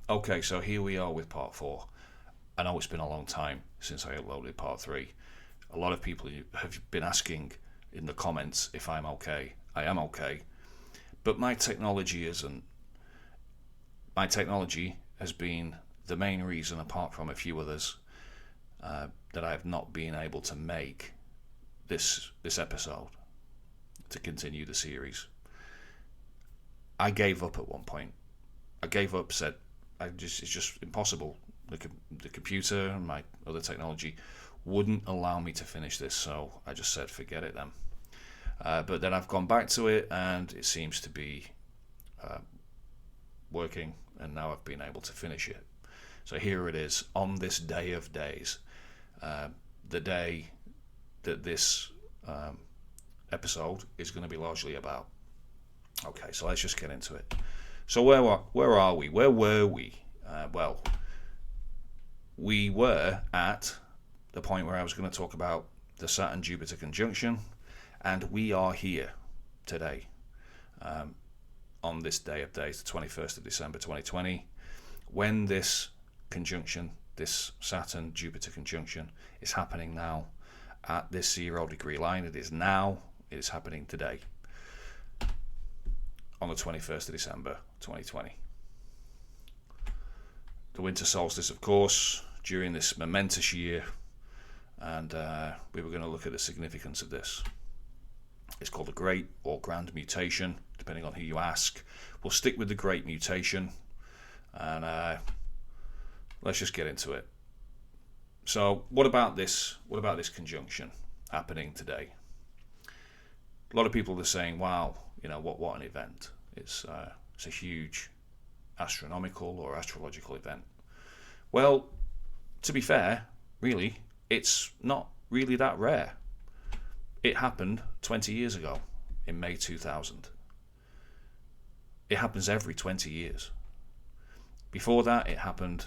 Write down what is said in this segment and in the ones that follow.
Okay, so here we are with part 4. I know it's been a long time since I uploaded part 3. A lot of people have been asking in the comments if I'm okay. I am okay, but my technology isn't. My technology has been the main reason, apart from a few others, that I have not been able to make this episode to continue the series. I gave up at one point. I gave up, said it's just impossible. The computer and my other technology wouldn't allow me to finish this, so I just said forget it then. But then I've gone back to it, and it seems to be working, and now I've been able to finish it. So here it is, on this day of days, the day that this episode is going to be largely about. Okay, so let's just get into it. So where are we? Where were we? Well, we were at the point where I was going to talk about the Saturn-Jupiter conjunction, and we are here today, on this day of days, the 21st of December 2020, when this conjunction, this Saturn-Jupiter conjunction, is happening now at this 0 degree line. It is now, it is happening today, on the 21st of December 2020. The winter solstice, of course, during this momentous year, and we were going to look at the significance of this. It's called a great or grand mutation, depending on who you ask. We'll stick with the great mutation, and let's just get into it. So what about this conjunction happening today? A lot of people are saying, wow, what an event. It's a huge astronomical or astrological event. Well, to be fair, really, it's not really that rare. It happened 20 years ago, in May 2000. It happens every 20 years. Before that, it happened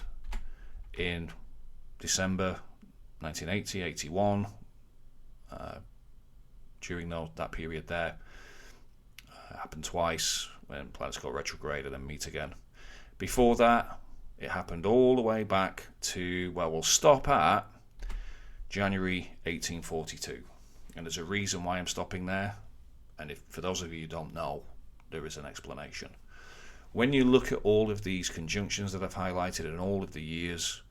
in December 1980, 81, during that period there. It happened twice, when planets go retrograde and then meet again. Before that, it happened all the way back to, well, we'll stop at January 1842. And there's a reason why I'm stopping there. And if for those of you who don't know, there is an explanation. When you look at all of these conjunctions that I've highlighted in all of the years,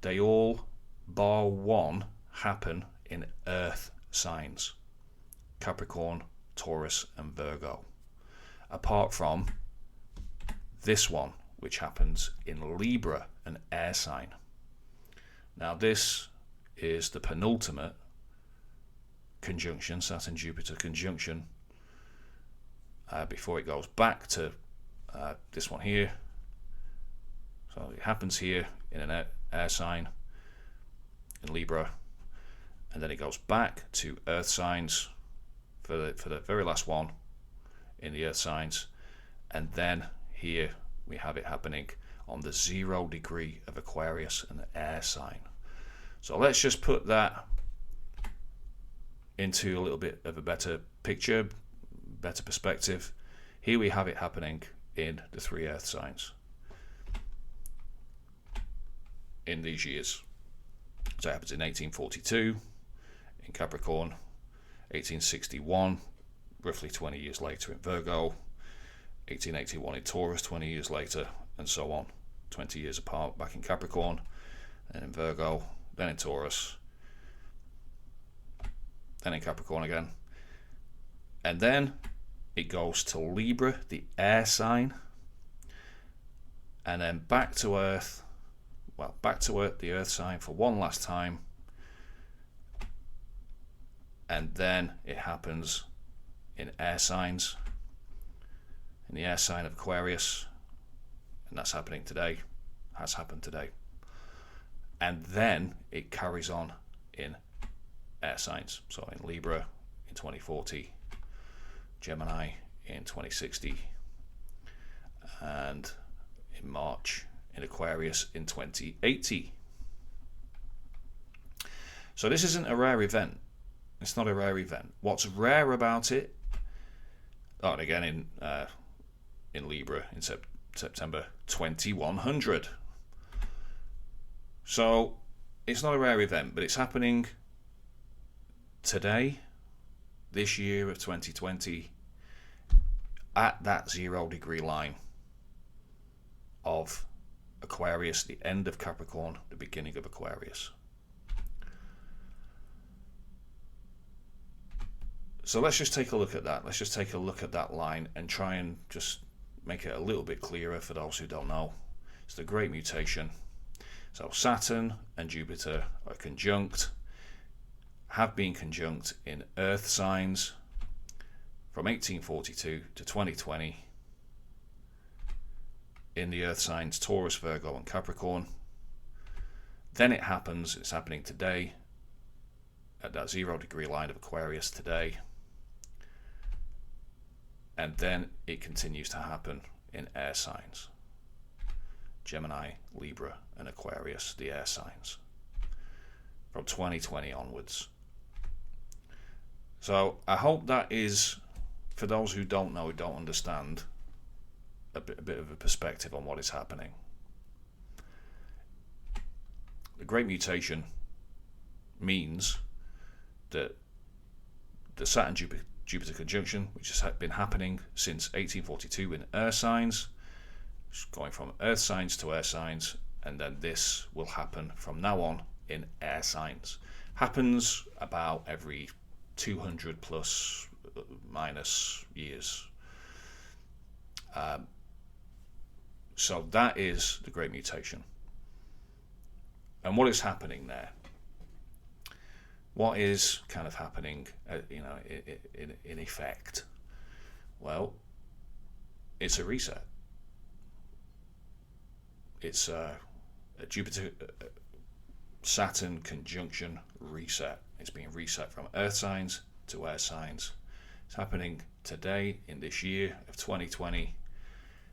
they all, bar one, happen in Earth signs. Capricorn, Taurus and Virgo. Apart from this one, which happens in Libra, an air sign. Now this is the penultimate conjunction, Saturn-Jupiter conjunction, before it goes back to this one here. So it happens here in an air sign in Libra, and then it goes back to Earth signs for the very last one in the Earth signs, and then here we have it happening on the 0 degree of Aquarius, an air sign. So let's just put that into a little bit of a better picture, better perspective. Here we have it happening in the 3 Earth signs in these years. So it happens in 1842 in Capricorn, 1861, roughly 20 years later in Virgo, 1881 in Taurus, 20 years later, and so on, 20 years apart back in Capricorn, and in Virgo, then in Taurus, then in Capricorn again, and then it goes to Libra, the air sign, and then back to Earth, the Earth sign for one last time, and then it happens in air signs, in the air sign of Aquarius, and that's happening today, has happened today, and then it carries on in air signs, so in Libra in 2040, Gemini in 2060, and in March in Aquarius in 2080. So this isn't a rare event. It's not a rare event. What's rare about it, and again in Libra in September 2100. So it's not a rare event, but it's happening today, this year of 2020, at that 0 degree line of Aquarius, the end of Capricorn, the beginning of Aquarius. So let's just take a look at that. Let's just take a look at that line and try and just make it a little bit clearer for those who don't know. It's the Great Mutation. So Saturn and Jupiter are conjunct, have been conjunct in Earth signs from 1842 to 2020 in the Earth signs Taurus, Virgo and Capricorn. Then it happens, it's happening today at that 0 degree line of Aquarius today. And then it continues to happen in air signs. Gemini, Libra and Aquarius, the air signs. From 2020 onwards. So I hope that is, for those who don't know, who don't understand, a bit of a perspective on what is happening. The Great Mutation means that the Saturn-Jupiter conjunction, which has been happening since 1842 in air signs, going from earth signs to air signs, and then this will happen from now on in air signs. Happens about every 200 plus minus years. So that is the Great Mutation. And what is happening there? What is kind of happening, in effect? Well, it's a reset. It's a Jupiter-Saturn conjunction reset. It's being reset from earth signs to air signs. It's happening today in this year of 2020,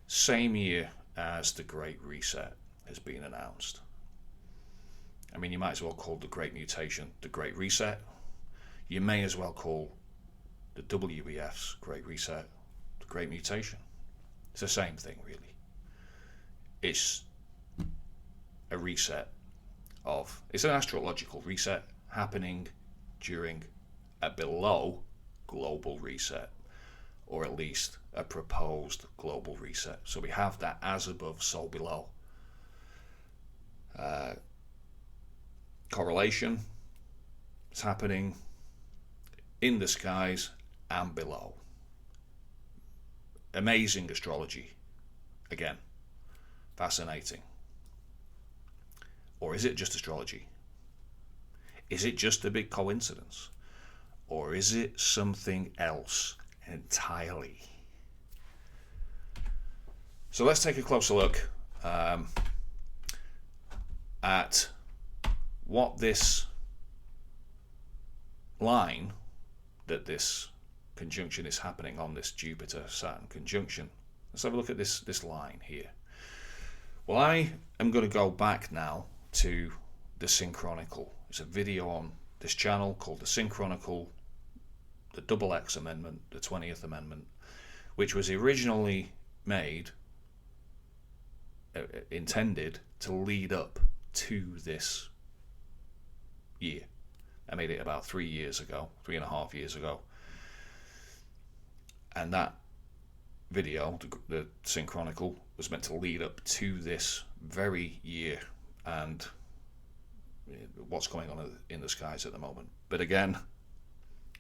same year as the Great Reset has been announced. I mean, you might as well call the Great Mutation the Great Reset. You may as well call the WEF's Great Reset the Great Mutation. It's the same thing, really. It's a reset it's an astrological reset happening during a below global reset, or at least a proposed global reset. So we have that as above, so below correlation. It's happening in the skies and below. Amazing astrology. Again, fascinating. Or is it just astrology? Is it just a big coincidence? Or is it something else entirely? So let's take a closer look at what this line, that this conjunction is happening on, this Jupiter-Saturn conjunction. Let's have a look at this line here. Well, I am going to go back now to the Chronicle. It's a video on this channel called the Chronicle, the XX Amendment, the 20th Amendment, which was originally made, intended to lead up to this year. I made it about 3.5 years ago. And that video, the Chronicle, was meant to lead up to this very year and what's going on in the skies at the moment. But again,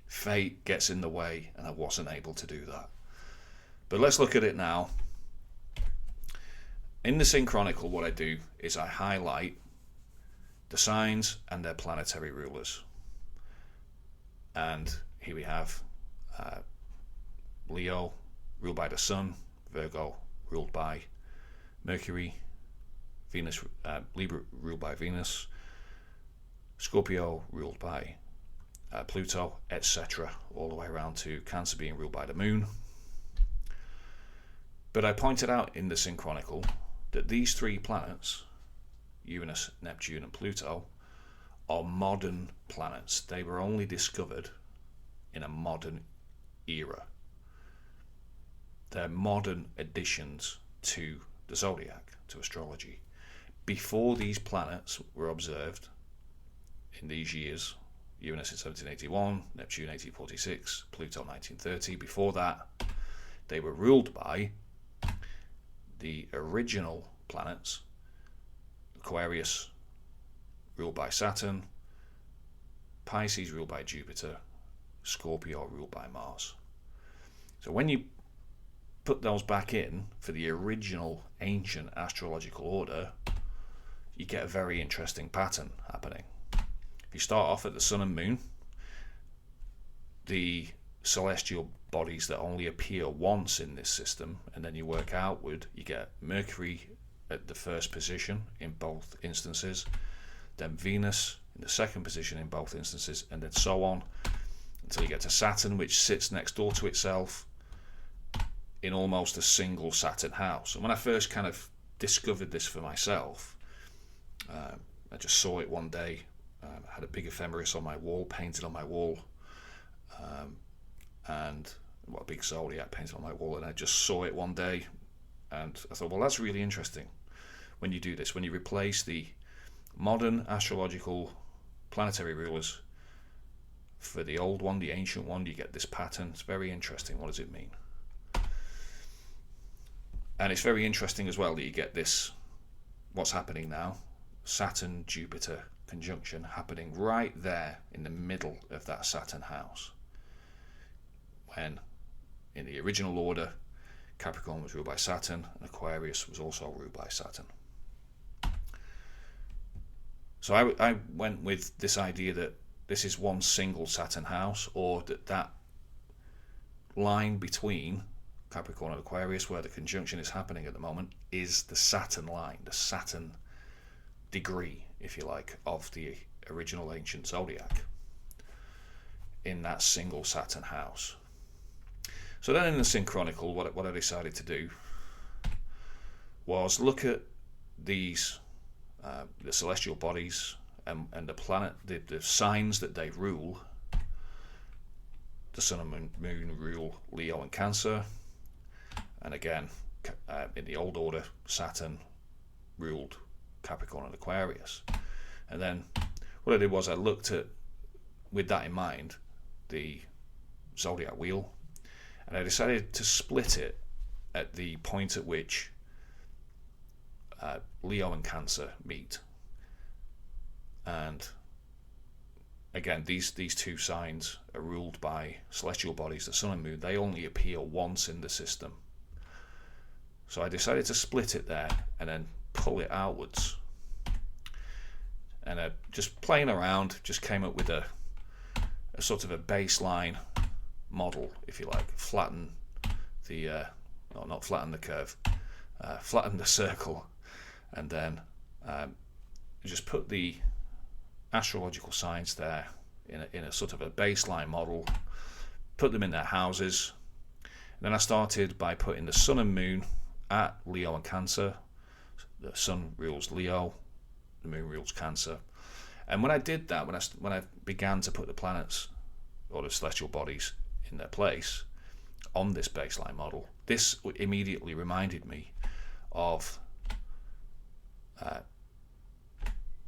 fate gets in the way and I wasn't able to do that. But let's look at it now. In the Chronicle, what I do is I highlight the signs and their planetary rulers. And here we have Leo, ruled by the Sun; Virgo, ruled by Mercury; Venus, Libra, ruled by Venus; Scorpio, ruled by Pluto, etc., all the way around to Cancer being ruled by the Moon. But I pointed out in the Chronicle that these three planets, Uranus, Neptune and Pluto, are modern planets. They were only discovered in a modern era. They're modern additions to the zodiac, to astrology. Before these planets were observed in these years, Uranus in 1781, Neptune 1846, Pluto 1930, before that they were ruled by the original planets. Aquarius ruled by Saturn, Pisces ruled by Jupiter, Scorpio ruled by Mars. So when you put those back in for the original ancient astrological order, you get a very interesting pattern happening. If you start off at the sun and moon, the celestial bodies that only appear once in this system, and then you work outward, you get Mercury at the first position in both instances, then Venus in the second position in both instances, and then so on until you get to Saturn, which sits next door to itself in almost a single Saturn house. And when I first kind of discovered this for myself, I just saw it one day. I had a big ephemeris on my wall, painted on my wall, and a big zodiac painted on my wall, and I just saw it one day, and I thought, well, that's really interesting when you do this, when you replace the modern astrological planetary rulers for the old one, the ancient one, you get this pattern. It's very interesting. What does it mean? And it's very interesting as well that you get this, what's happening now, Saturn-Jupiter conjunction happening right there in the middle of that Saturn house. When in the original order, Capricorn was ruled by Saturn and Aquarius was also ruled by Saturn. So I went with this idea that this is one single Saturn house, or that line between Capricorn and Aquarius where the conjunction is happening at the moment is the Saturn line, the Saturn degree, if you like, of the original ancient zodiac in that single Saturn house. So then in the chronicle, what I decided to do was look at these the celestial bodies and the planet, the signs that they rule. The sun and moon rule Leo and Cancer, and again in the old order, Saturn ruled Capricorn and Aquarius. And then what I did was I looked at, with that in mind, the zodiac wheel, and I decided to split it at the point at which Leo and Cancer meet. And again, these two signs are ruled by celestial bodies, the sun and moon. They only appear once in the system. So I decided to split it there and then pull it outwards. And just playing around, just came up with a sort of a baseline model, if you like. Flatten the, not flatten the curve, flatten the circle, and then just put the astrological signs there in a sort of a baseline model, put them in their houses. And then I started by putting the sun and moon at Leo and Cancer. The sun rules Leo, the moon rules Cancer. And when I did that, when I began to put the planets or the celestial bodies in their place on this baseline model, this immediately reminded me of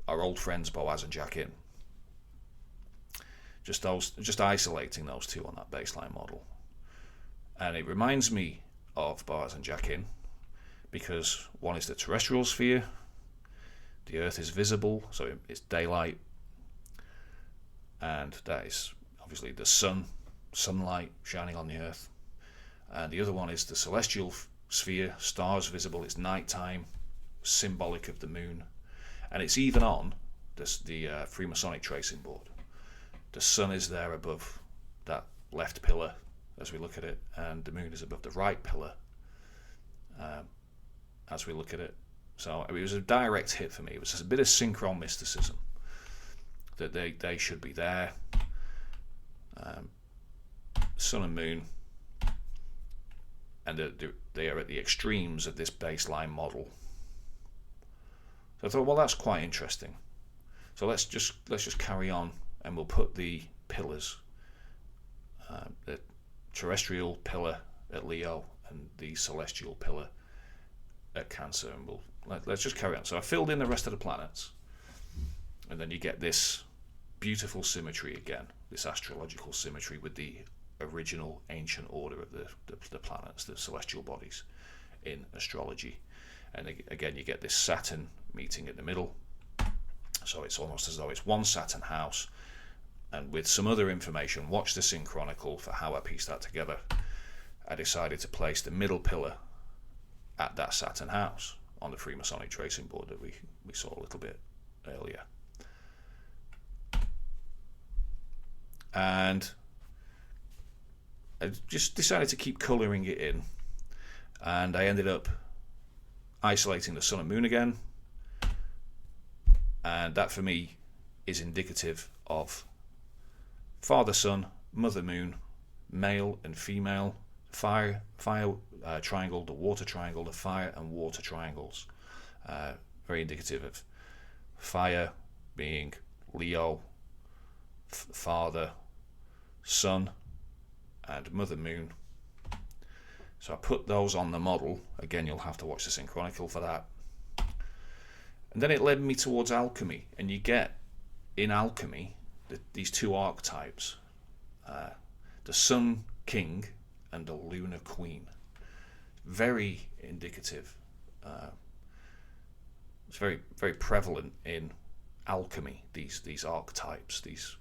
our old friends Boaz and Jachin. Just isolating those two on that baseline model. And it reminds me of Boaz and Jachin because one is the terrestrial sphere, the Earth is visible, so it's daylight, and that is obviously the sunlight shining on the Earth. And the other one is the celestial sphere, stars visible, it's nighttime, symbolic of the moon. And it's even on the Freemasonic tracing board. The sun is there above that left pillar as we look at it, and the moon is above the right pillar as we look at it. So it was a direct hit for me. It was a bit of synchron mysticism that they should be there. Sun and moon, and they are at the extremes of this baseline model. So I thought, well, that's quite interesting. So let's just carry on, and we'll put the pillars, the terrestrial pillar at Leo and the celestial pillar at Cancer, and let's just carry on. So I filled in the rest of the planets, and then you get this beautiful symmetry again, this astrological symmetry with the original ancient order of the planets, the celestial bodies in astrology. And again, you get this Saturn meeting in the middle. So it's almost as though it's one Saturn house, and with some other information, watch the Chronicle for how I pieced that together. I decided to place the middle pillar at that Saturn house on the Freemasonic tracing board that we saw a little bit earlier. And I just decided to keep colouring it in, and I ended up isolating the Sun and Moon again, and that for me is indicative of Father Sun, Mother Moon, male and female, fire triangle, the water triangle, the fire and water triangles. Very indicative of fire being Leo, Father, Sun, and Mother Moon. So I put those on the model. Again, you'll have to watch the Chronicle for that. And then it led me towards Alchemy, and you get in Alchemy these two archetypes, the Sun King and the Lunar Queen. Very indicative. It's very, very prevalent in alchemy, these archetypes, these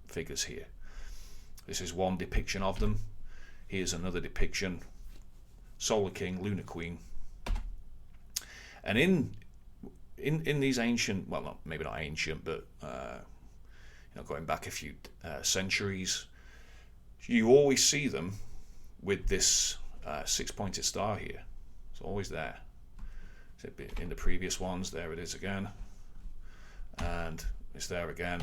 figures here. This is one depiction of them. Here's another depiction. Solar King, Lunar Queen. And in these ancient, well, maybe not ancient, but going back a few centuries, you always see them with this six-pointed star here. It's always there. In the previous ones, there it is again, and it's there again,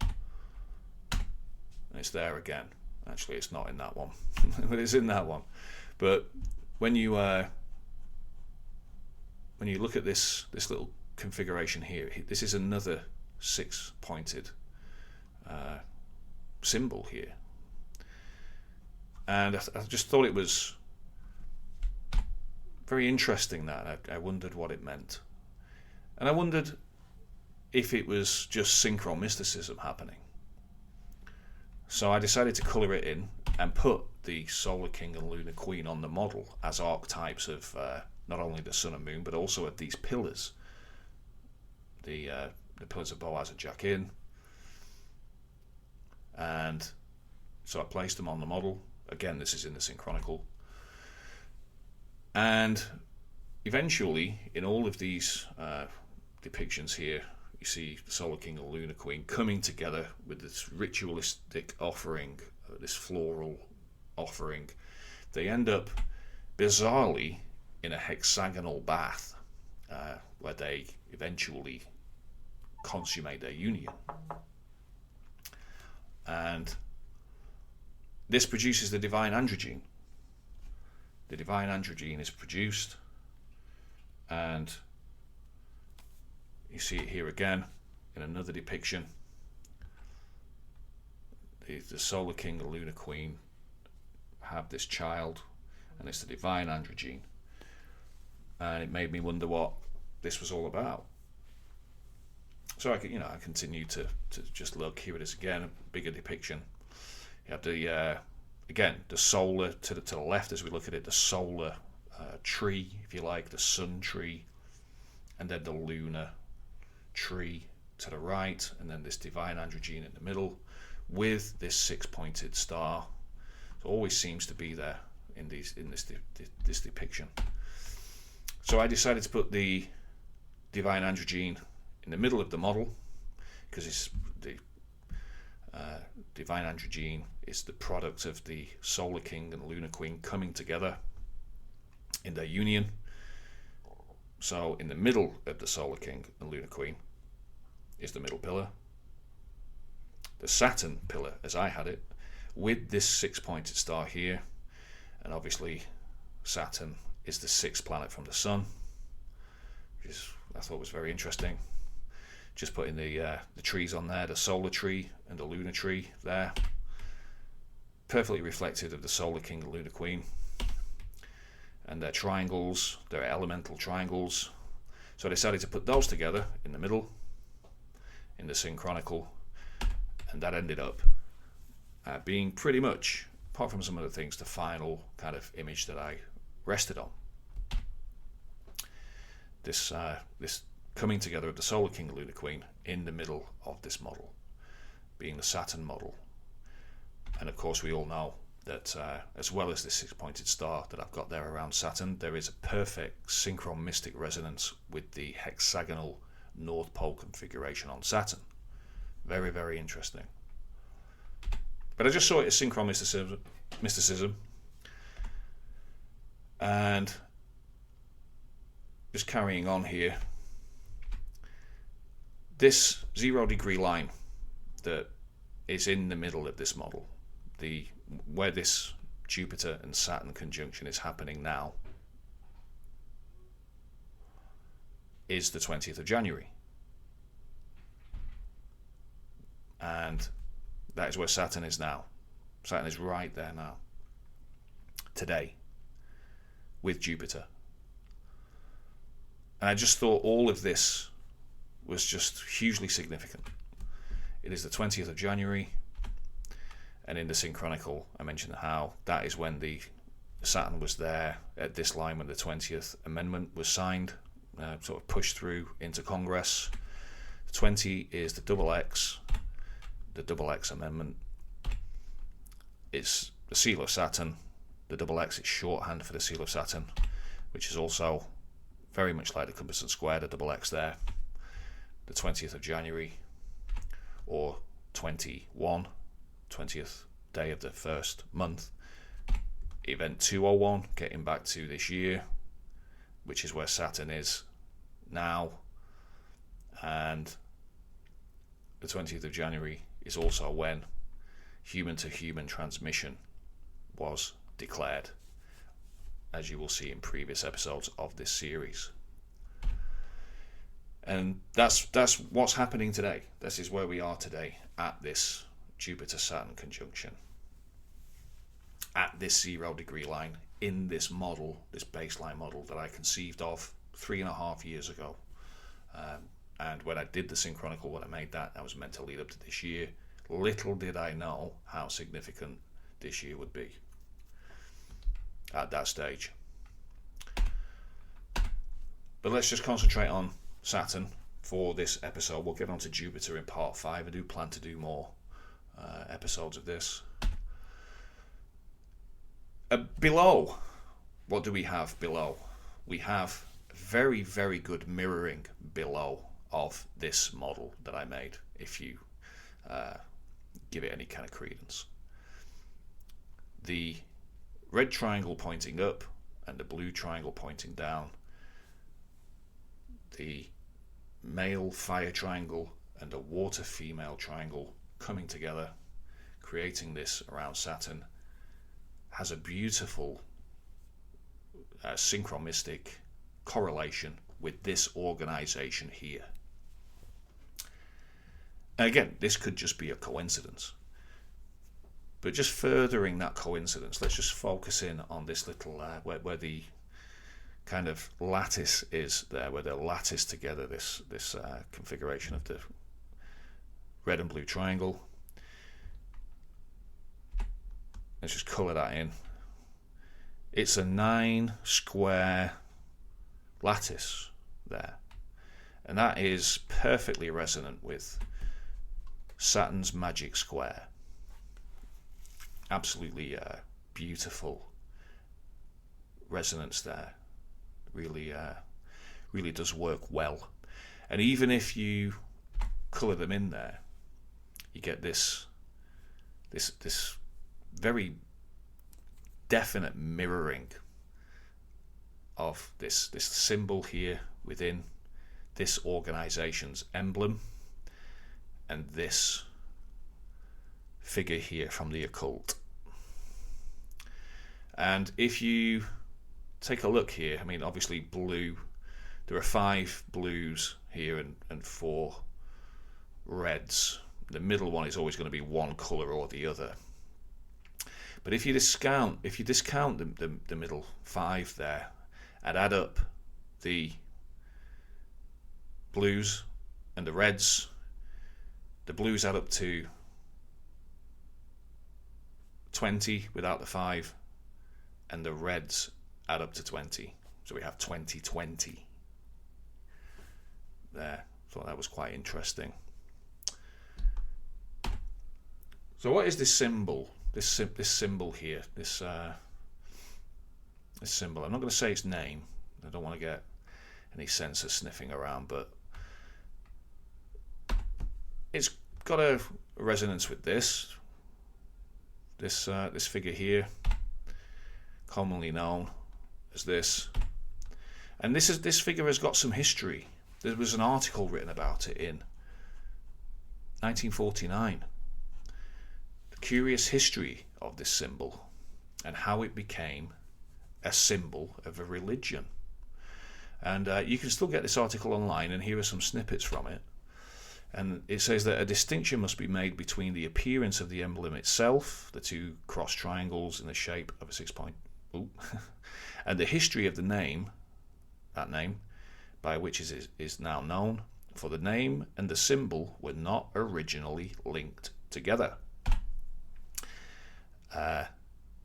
and it's there again. Actually, it's not in that one, but it's in that one. But when you look at this little configuration here, this is another six-pointed symbol here, and I just thought it was very interesting that I wondered what it meant, and I wondered if it was just synchro mysticism happening. So I decided to colour it in and put the Solar King and Lunar Queen on the model as archetypes of not only the Sun and Moon, but also of these pillars, the pillars of Boaz and Jachin. And so I placed them on the model. Again, this is in the Chronicle. And eventually, in all of these depictions here, you see the Solar King and Lunar Queen coming together with this ritualistic offering, this floral offering. They end up bizarrely in a hexagonal bath where they eventually consummate their union. And this produces the divine androgene. The divine androgene is produced, and you see it here again in another depiction. The Solar King and Lunar Queen have this child, and it's the divine androgene. And it made me wonder what this was all about. So I continued to just look. Here it is again, a bigger depiction. You have the solar to the left as we look at it, the solar tree, if you like, the sun tree, and then the lunar tree to the right, and then this divine androgene in the middle with this six-pointed star. It always seems to be there in this depiction. So I decided to put the divine androgene in the middle of the model, because it's the divine androgene is the product of the Solar King and Lunar Queen coming together in their union. So in the middle of the Solar King and Lunar Queen is the middle pillar, the Saturn pillar as I had it, with this six-pointed star here, and obviously Saturn is the sixth planet from the Sun, which I thought was very interesting. Just putting the trees on there, the solar tree and the lunar tree there, perfectly reflective of the Solar King and Lunar Queen. and they're triangles, they're elemental triangles. So I decided to put those together in the middle, in the chronicle, and that ended up being pretty much, apart from some of the things, the final kind of image that I rested on. This coming together of the Solar King and Lunar Queen in the middle of this model, being the Saturn model. And of course we all know that as well as this 6-pointed star that I've got there around Saturn, there is a perfect synchromistic resonance with the hexagonal North Pole configuration on Saturn. Very, very interesting. But I just saw it as mysticism, and just carrying on here, this 0-degree line that is in the middle of this model, where this Jupiter and Saturn conjunction is happening now, is the 20th of January. And that is where Saturn is now. Saturn is right there now, today, with Jupiter. And I just thought all of this was just hugely significant. It is the 20th of January, and in the chronicle I mentioned how that is when the Saturn was there at this line when the 20th Amendment was signed, sort of pushed through into Congress. The 20 is the double X. The double X Amendment is the seal of Saturn. The double X is shorthand for the seal of Saturn, which is also very much like the compass and square, the double X there. The 20th of January, or 21, 20th day of the first month. Event 201, getting back to this year, which is where Saturn is now. And the 20th of January is also when human-to-human transmission was declared, as you will see in previous episodes of this series. And that's what's happening today. This is where we are today, at this Jupiter-Saturn conjunction, at this 0-degree line, in this model, this baseline model that I conceived of 3.5 years ago. And when I did the Synchronicle, when I made that, I was meant to lead up to this year. Little did I know how significant this year would be at that stage. But let's just concentrate on Saturn for this episode. We'll get on to Jupiter in part 5. I do plan to do more episodes of this. Below, what do we have below? We have very, very good mirroring below of this model that I made, if you give it any kind of credence. The red triangle pointing up and the blue triangle pointing down, the male fire triangle and the water female triangle coming together, creating this around Saturn, has a beautiful synchromistic correlation with this organization here. And again, this could just be a coincidence, but just furthering that coincidence, let's just focus in on this little where the kind of lattice is there, where they lattice together this configuration of the red and blue triangle. Let's just colour that in. It's a 9 square lattice there, and that is perfectly resonant with Saturn's magic square. Absolutely beautiful resonance there. Really does work well. And even if you colour them in there, you get this very definite mirroring of this symbol here within this organization's emblem and this figure here from the occult. And if you take a look here, I mean, obviously blue, there are 5 blues here and 4 reds. The middle one is always going to be one colour or the other. But if you discount the middle 5 there and add up the blues and the reds, the blues add up to 20 without the 5, and the reds add up to 20. So we have 2020 there. Thought that was quite interesting. So what is this symbol? This symbol here. This symbol. I'm not going to say its name. I don't want to get any censor sniffing around, but it's got a resonance with this figure here, commonly known as this. And this figure has got some history. There was an article written about it in 1949. The curious history of this symbol and how it became a symbol of a religion. And you can still get this article online, and here are some snippets from it. And it says that a distinction must be made between the appearance of the emblem itself, the 2 cross triangles in the shape of a 6-point, and the history of the name, that name, by which is now known, for the name and the symbol were not originally linked together.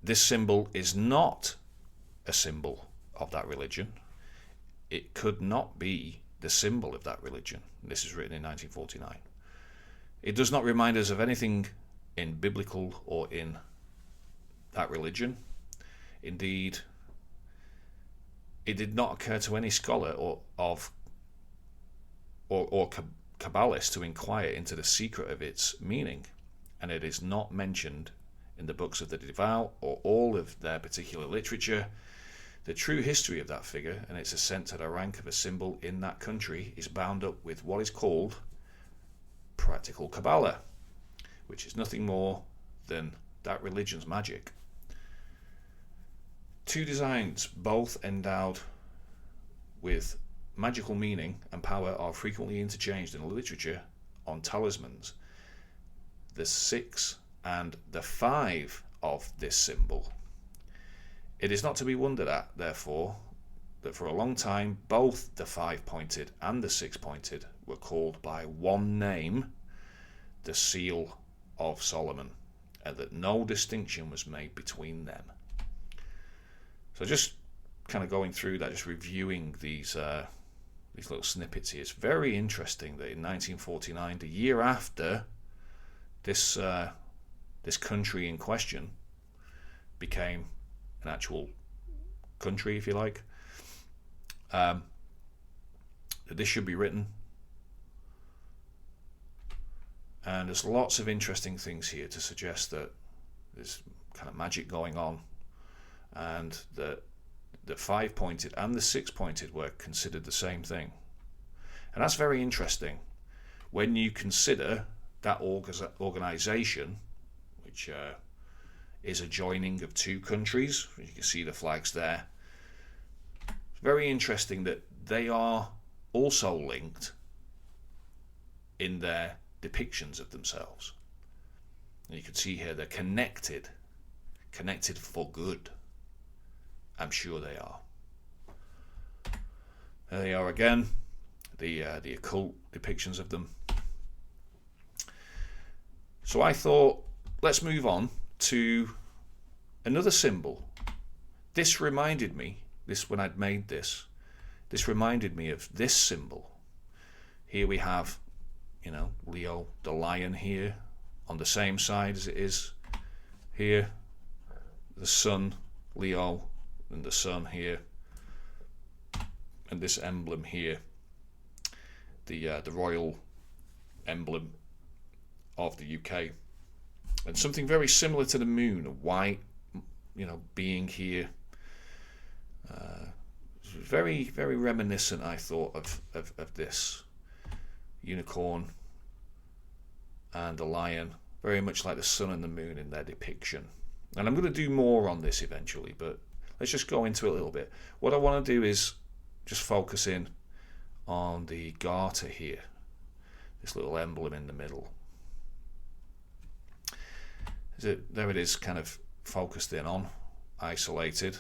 This symbol is not a symbol of that religion. It could not be the symbol of that religion. This is written in 1949. It does not remind us of anything in biblical or in that religion. Indeed, it did not occur to any scholar or Kabbalist to inquire into the secret of its meaning, and it is not mentioned in the books of the devout or all of their particular literature. The true history of that figure and its ascent to the rank of a symbol in that country is bound up with what is called practical Kabbalah, which is nothing more than that religion's magic. 2 designs, both endowed with magical meaning and power, are frequently interchanged in the literature on talismans. The 6 and the 5 of this symbol. It is not to be wondered at, therefore, that for a long time both the 5-pointed and the 6-pointed were called by one name, the Seal of Solomon, and that no distinction was made between them. So just kind of going through that, just reviewing these little snippets here. It's very interesting that in 1949, the year after this country in question became an actual country, if you like, that this should be written. And there's lots of interesting things here to suggest that there's kind of magic going on, and that the 5-pointed and the 6-pointed were considered the same thing. And that's very interesting when you consider that organization, which is a joining of 2 countries. You can see the flags there. It's very interesting that they are also linked in their depictions of themselves. And you can see here they're connected for good. I'm sure they are. There they are again, the occult depictions of them. So I thought, let's move on to another symbol. This reminded me, when I'd made this reminded me of this symbol. Here we have, Leo, the lion here, on the same side as it is here. The sun, Leo, and the sun here. And this emblem here, the royal emblem of the UK. And something very similar to the moon, a white, being here. Very, very reminiscent, I thought, of this unicorn and the lion, very much like the sun and the moon in their depiction. And I'm going to do more on this eventually, but let's just go into it a little bit. What I want to do is just focus in on the garter here, this little emblem in the middle. There it is, kind of focused in on, isolated.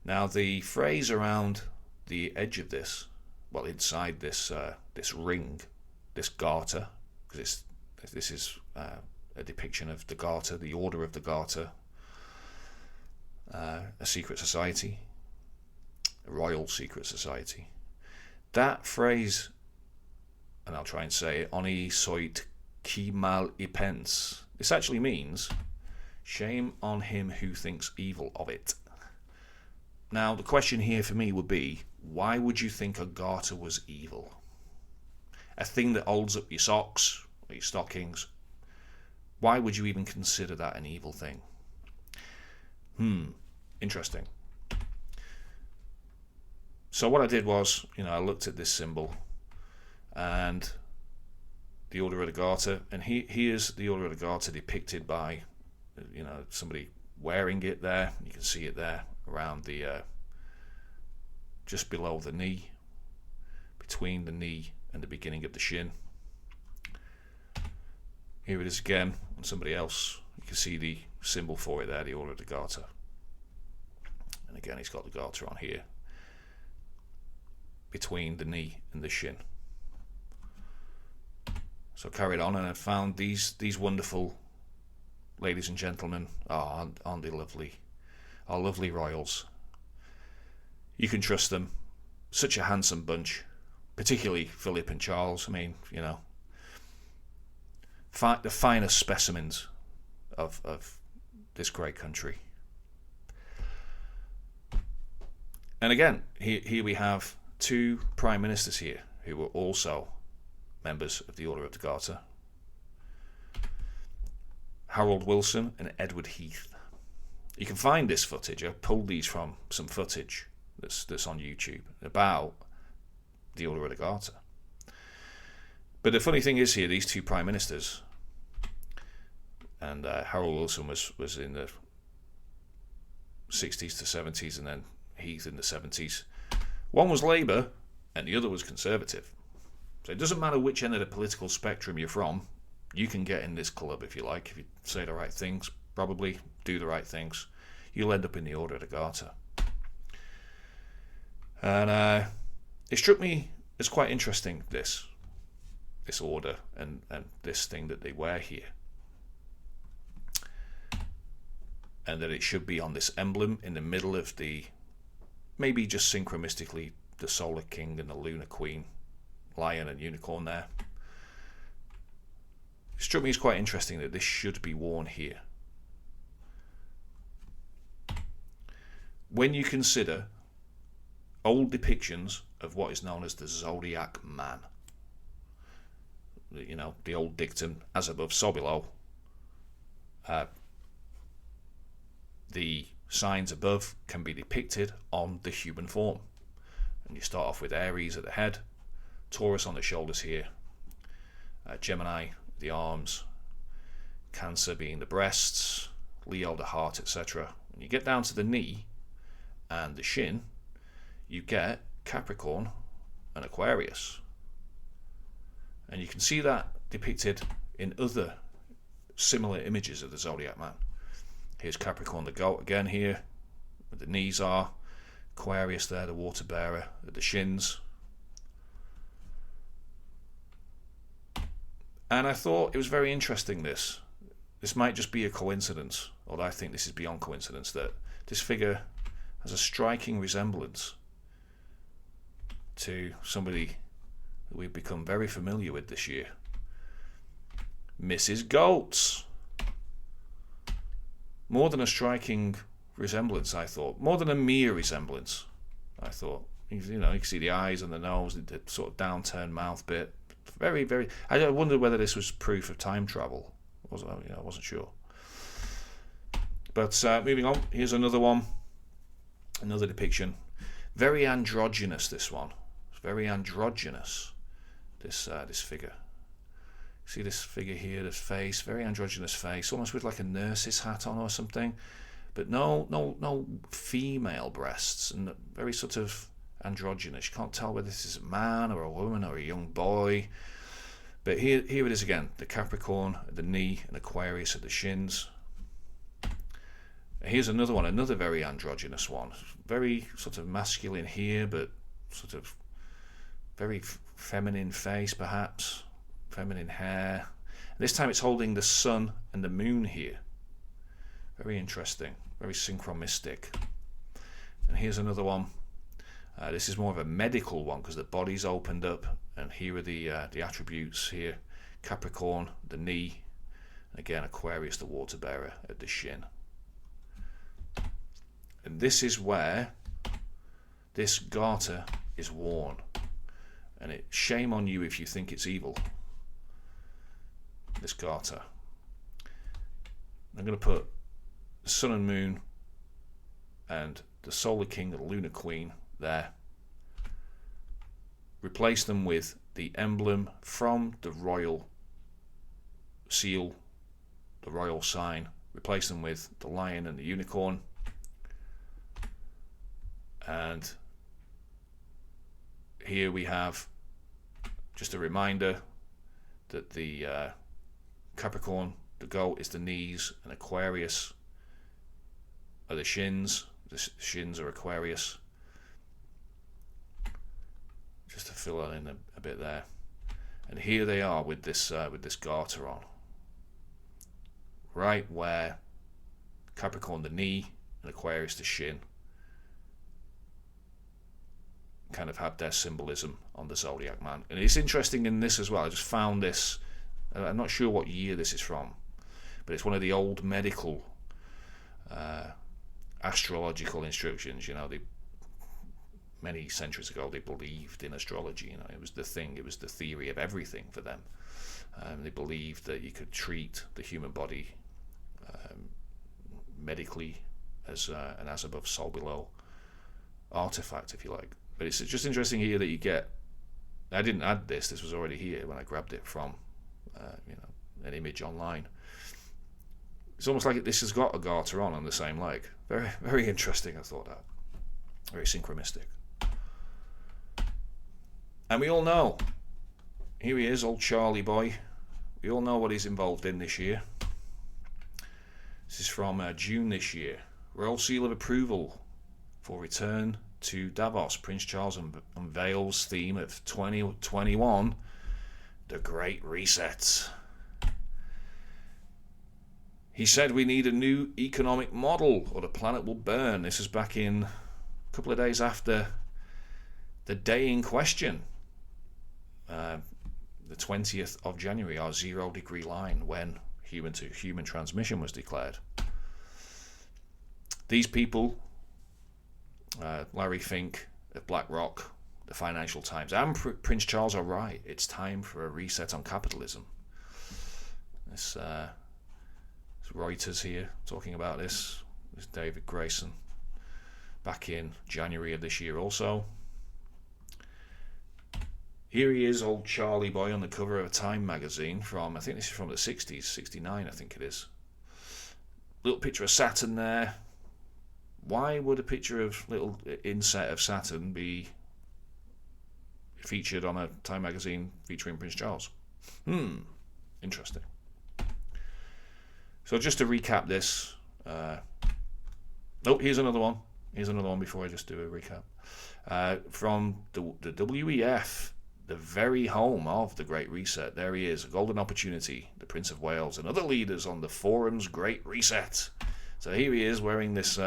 Now the phrase around the edge of this, well, inside this this ring, this garter, because this is a depiction of the Garter, the Order of the Garter, a secret society, a royal secret society. That phrase, and I'll try and say it, Oni soit qui mal y pense. This actually means, shame on him who thinks evil of it. Now, the question here for me would be, why would you think a garter was evil? A thing that holds up your socks, or your stockings. Why would you even consider that an evil thing? Interesting. So what I did was, I looked at this symbol and the Order of the Garter, and here's the Order of the Garter depicted by, somebody wearing it there. You can see it there around the, just below the knee, between the knee and the beginning of the shin. Here it is again on somebody else. You can see the symbol for it there, the Order of the Garter. And again, he's got the garter on here, between the knee and the shin. So I carried on and I found these wonderful ladies and gentlemen. Aren't they lovely? Our lovely royals. You can trust them. Such a handsome bunch, particularly Philip and Charles. I mean, the finest specimens of this great country. And again, here we have two prime ministers here who were also members of the Order of the Garter. Harold Wilson and Edward Heath. You can find this footage. I pulled these from some footage that's on YouTube about the Order of the Garter. But the funny thing is here, these two prime ministers, and Harold Wilson was in the 60s to 70s, and then Heath in the 70s. One was Labour and the other was Conservative. So it doesn't matter which end of the political spectrum you're from, you can get in this club if you like. If you say the right things, probably do the right things, you'll end up in the Order of the Garter. And it struck me as quite interesting, this order and this thing that they wear here. And that it should be on this emblem in the middle of the, maybe just synchronistically, the Solar King and the Lunar Queen, lion and unicorn there. It struck me as quite interesting that this should be worn here. When you consider old depictions of what is known as the Zodiac Man, the old dictum, as above, so below, the signs above can be depicted on the human form. And you start off with Aries at the head, Taurus on the shoulders here, Gemini the arms, Cancer being the breasts, Leo the heart, etc. When you get down to the knee and the shin, you get Capricorn and Aquarius. And you can see that depicted in other similar images of the Zodiac Man. Here's Capricorn the goat again here, where the knees are, Aquarius there, the water bearer, at the shins. And I thought it was very interesting, this. This might just be a coincidence, although I think this is beyond coincidence, that this figure has a striking resemblance to somebody that we've become very familiar with this year. Mrs. Goats. More than a striking resemblance, I thought. More than a mere resemblance, I thought. You can see the eyes and the nose, the sort of downturned mouth bit. Very, very... I wondered whether this was proof of time travel. I wasn't sure. But moving on, here's another one. Another depiction. Very androgynous, this one. It's very androgynous, this figure. See this figure here, this face, very androgynous face, almost with like a nurse's hat on or something, but no female breasts, and very sort of androgynous. You can't tell whether this is a man or a woman or a young boy. But here it is again, the Capricorn at the knee and Aquarius at the shins. Here's another one, another very androgynous one. Very sort of masculine here, but sort of very feminine face, perhaps. Feminine hair. This time it's holding the sun and the moon here. Very interesting. Very synchromistic. And here's another one. This is more of a medical one because the body's opened up. And here are the attributes here. Capricorn, the knee. And again, Aquarius, the water bearer, at the shin. And this is where this garter is worn. And shame on you if you think it's evil. This garter. I'm going to put the sun and moon and the solar king and the lunar queen there. Replace them with the emblem from the royal seal, the royal sign. Replace them with the lion and the unicorn. And here we have just a reminder that the Capricorn, the goat, is the knees, and Aquarius are the shins. The shins are Aquarius. Just to fill that in a bit there. And here they are with this garter on. Right where Capricorn the knee and Aquarius the shin kind of had their symbolism on the zodiac man. And it's interesting in this as well. I just found this. I'm not sure what year this is from, but it's one of the old medical astrological instructions. You know, many centuries ago they believed in astrology. You know, it was the thing. It was the theory of everything for them. They believed that you could treat the human body medically as an as above, so below artifact, if you like. But it's just interesting here that you get. I didn't add this. This was already here when I grabbed it from an image online. It's almost like this has got a garter on the same leg. Very, very interesting. I thought that. Very synchromistic. And we all know. Here he is, old Charlie boy. We all know what he's involved in this year. This is from June this year. Royal Seal of Approval for return to Davos. Prince Charles unveils theme of 2021, the Great Reset. He said we need a new economic model or the planet will burn. This is back in a couple of days after the day in question, the 20th of January, our 0 degree line, when human to human transmission was declared. These people, Larry Fink of BlackRock, the Financial Times, and Prince Charles are right. It's time for a reset on capitalism. This Reuters here talking about this. This David Grayson back in January of this year also. Here he is, old Charlie boy, on the cover of a Time magazine from, I think this is from the 60s, 69 I think it is. Little picture of Saturn there. Why would a picture of little inset of Saturn be featured on a Time magazine featuring Prince Charles? Interesting. So just to recap this. Here's another one. Here's another one before I just do a recap. From the WEF, the very home of the Great Reset. There he is, a golden opportunity, the Prince of Wales, and other leaders on the forum's Great Reset. So here he is wearing this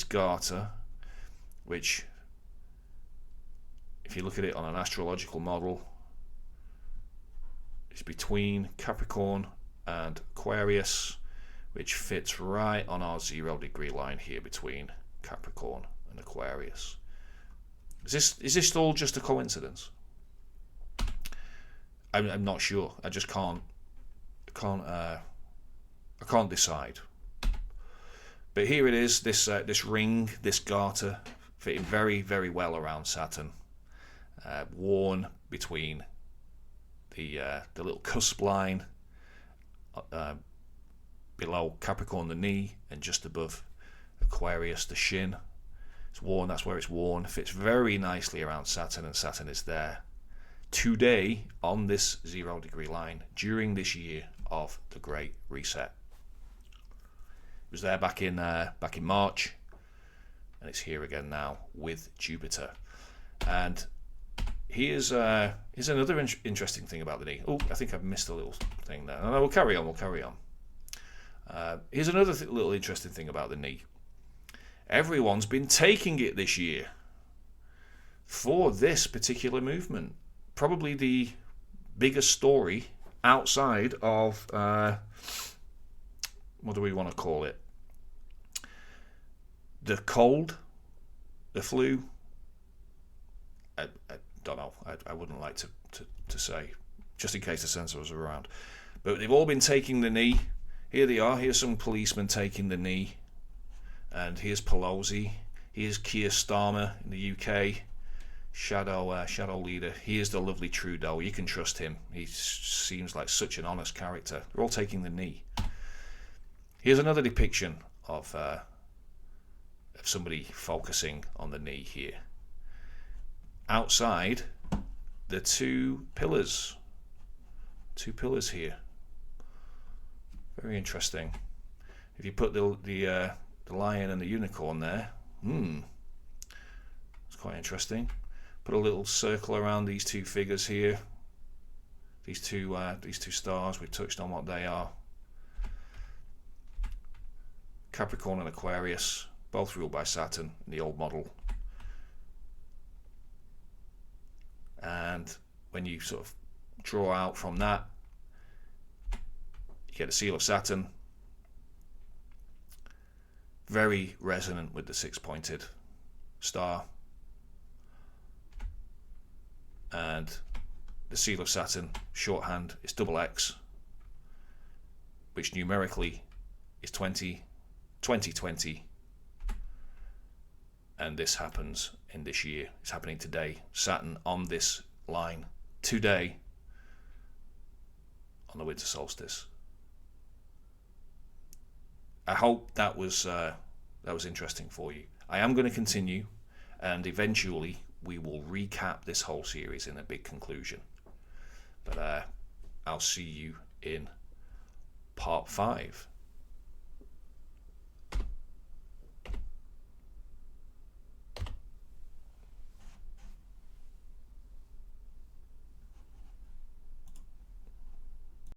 garter, which, if you look at it on an astrological model, is between Capricorn and Aquarius, which fits right on our 0 degree line here between Capricorn and Aquarius. Is this all just a coincidence? I'm not sure. I just can't decide. But here it is. This ring, this garter, fitting very, very well around Saturn, worn between the little cusp line below Capricorn the knee and just above Aquarius the shin. It's worn. That's where it's worn. Fits very nicely around Saturn, and Saturn is there today on this 0 degree line during this year of the Great Reset. It was there back in March, and it's here again now with Jupiter. And here's another interesting thing about the knee. Oh, I think I've missed a little thing there. No, we'll carry on. Here's another little interesting thing about the knee. Everyone's been taking it this year for this particular movement. Probably the biggest story outside of, what do we want to call it? The cold, the flu. I don't know. I wouldn't like to say, just in case the censor was around. But they've all been taking the knee. Here they are. Here's some policemen taking the knee. And here's Pelosi. Here's Keir Starmer in the UK. Shadow leader. Here's the lovely Trudeau. You can trust him. He seems like such an honest character. They're all taking the knee. Here's another depiction of somebody focusing on the knee here. Outside, the two pillars here. Very interesting. If you put the lion and the unicorn there, it's quite interesting. Put a little circle around these two figures here. These two stars. We've touched on what they are. Capricorn and Aquarius, both ruled by Saturn in the old model. And when you sort of draw out from that, you get a seal of Saturn. Very resonant with the six-pointed star. And the seal of Saturn, shorthand, is double X, which numerically is 2020. And this happens in this year. It's happening today. Saturn on this line today on the winter solstice. I hope that was interesting for you. I am going to continue, and eventually we will recap this whole series in a big conclusion. But I'll see you in part 5.